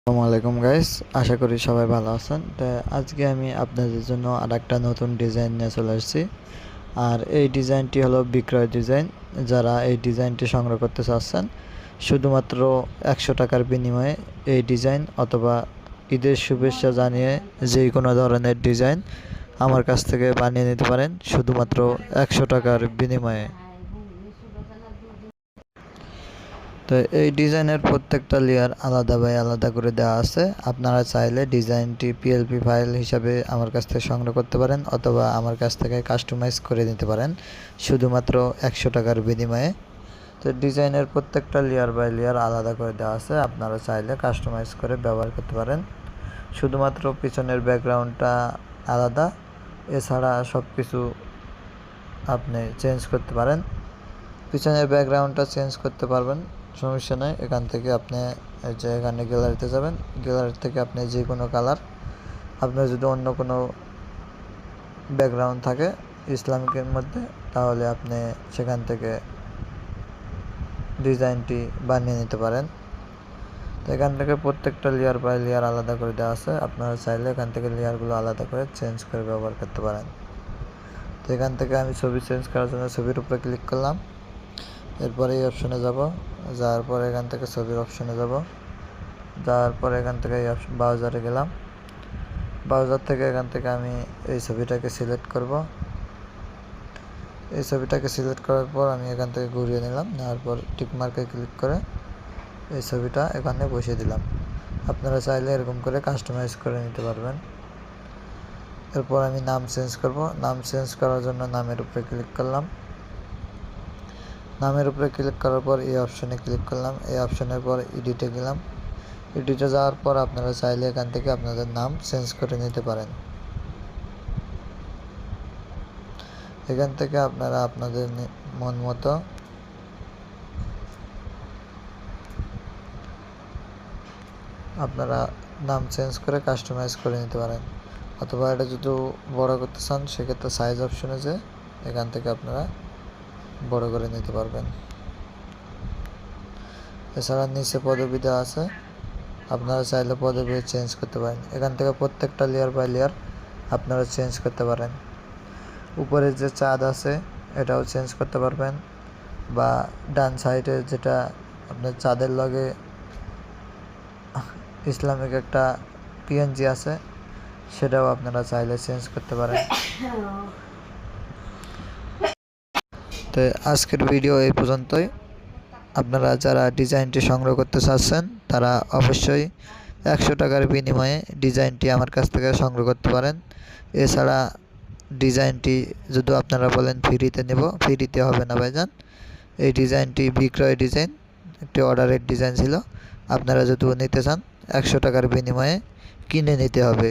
আসসালামু আলাইকুম গাইস, আশা করি সবাই ভালো আছেন। তো আজকে আমি আপনাদের জন্য আরেকটা নতুন ডিজাইন নিয়ে চলে আসছি। আর এই ডিজাইনটি হলো বিক্রয় ডিজাইন। যারা এই ডিজাইনটি সংগ্রহ করতে চাচ্ছেন, শুধুমাত্র 100 টাকার বিনিময়ে এই ডিজাইন অথবা ঈদের শুভেচ্ছা জানিয়ে যে কোনো ধরনের ডিজাইন আমার কাছ থেকে বানিয়ে নিতে পারেন, শুধুমাত্র 100 টাকার বিনিময়ে। তো এই ডিজাইনের প্রত্যেকটা লেয়ার আলাদা বাই আলাদা করে দেওয়া আছে। আপনারা চাইলে ডিজাইনটি পিএলপি ফাইল হিসাবে আমার কাছ থেকে সংগ্রহ করতে পারেন অথবা আমার কাছ থেকে কাস্টমাইজ করে নিতে পারেন, শুধুমাত্র 100 টাকার বিনিময়ে। তো ডিজাইনের প্রত্যেকটা লেয়ার বাই লেয়ার আলাদা করে দেওয়া আছে, আপনারা চাইলে কাস্টমাইজ করে ব্যবহার করতে পারেন। শুধুমাত্র পিছনের ব্যাকগ্রাউন্ডটা আলাদা, এছাড়া সব কিছু আপনি চেঞ্জ করতে পারেন। পিছনের ব্যাকগ্রাউন্ডটা চেঞ্জ করতে পারবেন, সমস্যা নেই। এখান থেকে আপনি যে এখানে গ্যালারিতে যাবেন, গ্যালারি থেকে আপনি যে কোনো কালার, আপনার যদি অন্য কোনো ব্যাকগ্রাউন্ড থাকে ইসলামিকের মধ্যে, তাহলে আপনি সেখান থেকে ডিজাইনটি বানিয়ে নিতে পারেন। তো এখান থেকে প্রত্যেকটা লেয়ার বাই লেয়ার আলাদা করে দেওয়া আছে, আপনারা চাইলে এখান থেকে লেয়ারগুলো আলাদা করে চেঞ্জ করে ব্যবহার করতে পারেন। তো এখান থেকে আমি ছবি চেঞ্জ করার জন্য ছবির উপরে ক্লিক করলাম। এরপরে এই অপশনে যাব, যাওয়ার পর এখান থেকে ছবির অপশনে যাব, যাওয়ার পর এখান থেকে এই অপশন ব্রাউজারে গেলাম। ব্রাউজার থেকে এখান থেকে আমি এই ছবিটাকে সিলেক্ট করব। এই ছবিটাকে সিলেক্ট করার পর আমি এখান থেকে ঘুরিয়ে নিলাম, নেওয়ার পর টিক মার্কে ক্লিক করে এই ছবিটা এখানে বসিয়ে দিলাম। আপনারা চাইলে এরকম করে কাস্টমাইজ করে নিতে পারবেন। এরপর আমি নাম চেঞ্জ করব। নাম চেঞ্জ করার জন্য নামের উপরে ক্লিক করলাম। নামের উপরে ক্লিক করার পর এই অপশনে ক্লিক করলাম। এই অপশনের পর এডিটে গেলাম। এডিটে যাওয়ার পর আপনারা চাইলে এখান থেকে আপনাদের নাম চেঞ্জ করে নিতে পারেন। এখান থেকে আপনারা আপনাদের মন মতো আপনারা নাম চেঞ্জ করে কাস্টমাইজ করে নিতে পারেন, অথবা এটা যদি বড় করতে চান সেক্ষেত্রে সাইজ অপশনে যে এখান থেকে আপনারা বড় করে নিতে পারবেন। এছাড়া নিচে পদবি দেওয়া আছে, আপনারা চাইলে পদবি চেঞ্জ করতে পারেন। এখান থেকে প্রত্যেকটা লেয়ার বাই লেয়ার আপনারা চেঞ্জ করতে পারেন। উপরে যে চাঁদ আছে এটাও চেঞ্জ করতে পারবেন, বা ডান সাইডে যেটা আপনার চাঁদের লগে ইসলামিক একটা পিএনজি আছে সেটাও আপনারা চাইলে চেঞ্জ করতে পারেন। তো আজকের ভিডিও এই পর্যন্তই। আপনারা যারা ডিজাইনটি সংগ্রহ করতে চাচ্ছেন তারা অবশ্যই 100 টাকার বিনিময়ে ডিজাইনটি আমার কাছ থেকে সংগ্রহ করতে পারেন। এছাড়া ডিজাইনটি যদি আপনারা বলেন ফ্রিতে নেব, ফ্রিতে হবে না ভাইজান। এই ডিজাইনটি বিক্রয় ডিজাইন, একটি অর্ডারের ডিজাইন ছিল। আপনারা যদি নিতে চান 100 টাকার বিনিময়ে কিনে নিতে হবে।